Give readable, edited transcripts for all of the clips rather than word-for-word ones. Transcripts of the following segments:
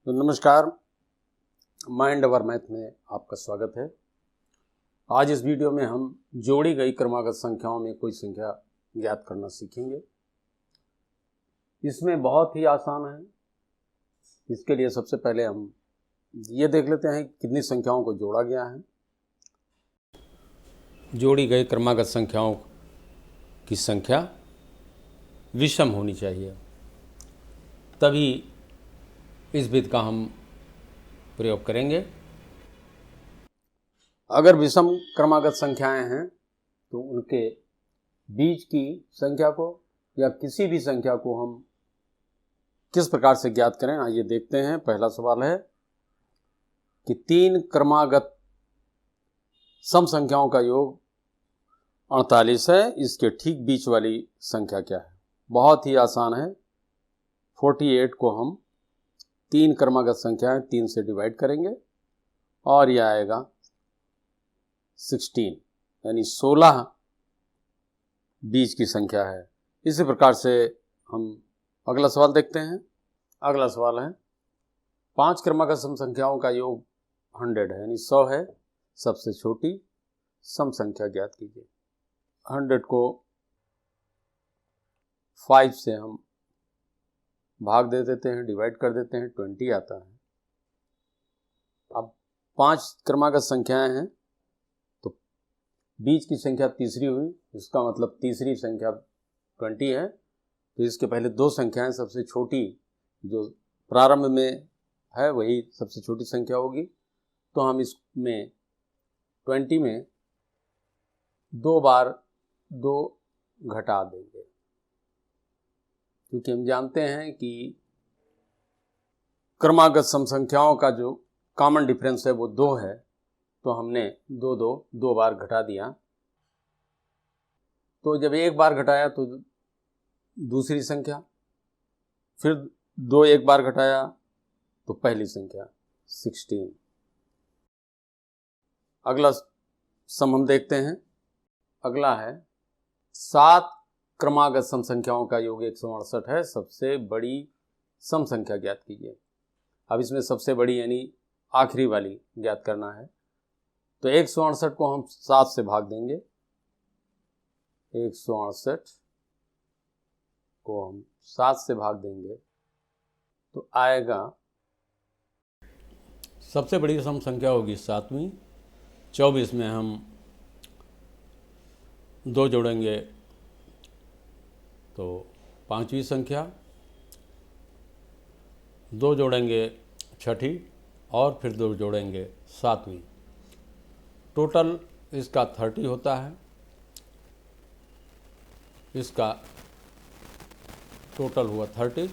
तो नमस्कार, माइंड अवर मैथ में आपका स्वागत है। आज इस वीडियो में हम जोड़ी गई क्रमागत संख्याओं में कोई संख्या ज्ञात करना सीखेंगे। इसमें बहुत ही आसान है। इसके लिए सबसे पहले हम ये देख लेते हैं कितनी संख्याओं को जोड़ा गया है। जोड़ी गई क्रमागत संख्याओं की संख्या विषम होनी चाहिए, तभी इस विधि का हम प्रयोग करेंगे। अगर विषम क्रमागत संख्याएं हैं तो उनके बीच की संख्या को या किसी भी संख्या को हम किस प्रकार से ज्ञात करें, आइए देखते हैं। पहला सवाल है कि 3 क्रमागत सम संख्याओं का योग 48 है, इसके ठीक बीच वाली संख्या क्या है। बहुत ही आसान है। 48 को हम 3 क्रमागत संख्याएं 3 से डिवाइड करेंगे और यह आएगा 16, यानी 16 बीच की संख्या है। इसी प्रकार से हम अगला सवाल देखते हैं। अगला सवाल है 5 क्रमागत सम संख्याओं का योग 100 है, यानी 100 है। सबसे छोटी सम संख्या ज्ञात कीजिए। 100 को 5 से हम भाग दे देते हैं, डिवाइड कर देते हैं, 20 आता है। अब 5 क्रमागत संख्याएं हैं तो बीच की संख्या तीसरी हुई, इसका मतलब तीसरी संख्या 20 है। तो इसके पहले 2 संख्याएं, सबसे छोटी जो प्रारंभ में है वही सबसे छोटी संख्या होगी। तो हम इसमें 20 में 2 बार 2 घटा देंगे, क्योंकि हम जानते हैं कि क्रमागत सम संख्याओं का जो कॉमन डिफरेंस है वो 2 है। तो हमने 2 बार घटा दिया। तो जब एक बार घटाया तो दूसरी संख्या, फिर 2 एक बार घटाया तो पहली संख्या 16। अगला सम हम देखते हैं। अगला है 7 क्रमागत सम संख्याओं का योग 168 है। सबसे बड़ी सम संख्या ज्ञात कीजिए। अब इसमें सबसे बड़ी यानी आखिरी वाली ज्ञात करना है। तो 168 को हम 7 से भाग देंगे। 168 को हम 7 से भाग देंगे तो आएगा, सबसे बड़ी सम संख्या होगी 7वीं। 24 में हम 2 जोड़ेंगे तो 5वीं संख्या, 2 जोड़ेंगे 6ठी और फिर 2 जोड़ेंगे 7वीं। टोटल इसका 30 होता है। इसका टोटल हुआ 30।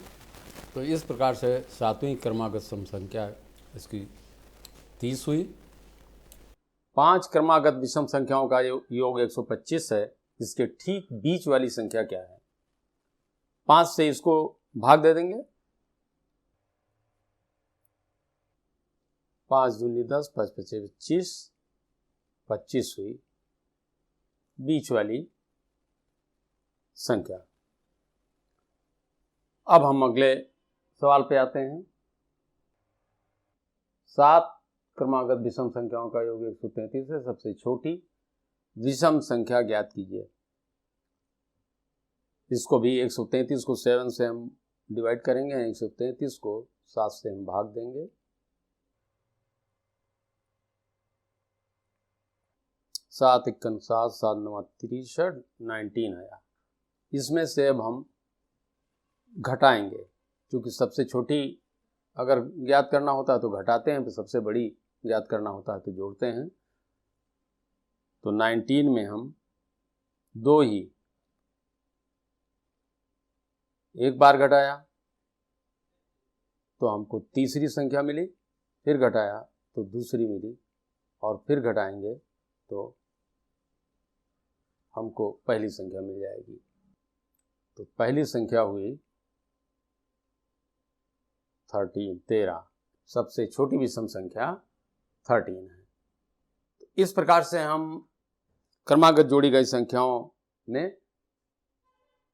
तो इस प्रकार से 7वीं क्रमागत सम संख्या इसकी 30 हुई। 5 क्रमागत विषम संख्याओं का योग 125 है। इसके ठीक बीच वाली संख्या क्या है। 5 से इसको भाग दे देंगे। 5 दूनी 10, 5 पचे 25, 25 हुई बीच वाली संख्या। अब हम अगले सवाल पे आते हैं। 7 क्रमागत विषम संख्याओं का योग 133 है। सबसे छोटी विषम संख्या ज्ञात कीजिए। इसको भी 133 को 7 से हम डिवाइड करेंगे, 133 को 7 से हम भाग देंगे। 7 × 7, 7 × 9 63, 19 आया। इसमें से अब हम घटाएंगे, क्योंकि सबसे छोटी अगर ज्ञात करना होता है तो घटाते हैं, तो सबसे बड़ी ज्ञात करना होता है तो जोड़ते हैं। तो 19 में हम 2 ही एक बार घटाया तो हमको तीसरी संख्या मिली, फिर घटाया तो दूसरी मिली, और फिर घटाएंगे तो हमको पहली संख्या मिल जाएगी। तो पहली संख्या हुई 13। सबसे छोटी विषम संख्या 13 है। तो इस प्रकार से हम क्रमागत जोड़ी गई संख्याओं में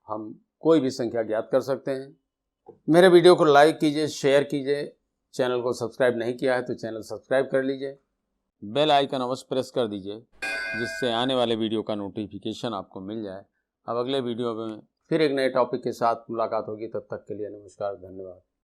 हम कोई भी संख्या ज्ञात कर सकते हैं। मेरे वीडियो को लाइक कीजिए, शेयर कीजिए चैनल को सब्सक्राइब नहीं किया है तो चैनल सब्सक्राइब कर लीजिए, बेल आइकन अवश्य प्रेस कर दीजिए जिससे आने वाले वीडियो का नोटिफिकेशन आपको मिल जाए। अब अगले वीडियो में फिर एक नए टॉपिक के साथ मुलाकात होगी, तब तक के लिए नमस्कार, धन्यवाद।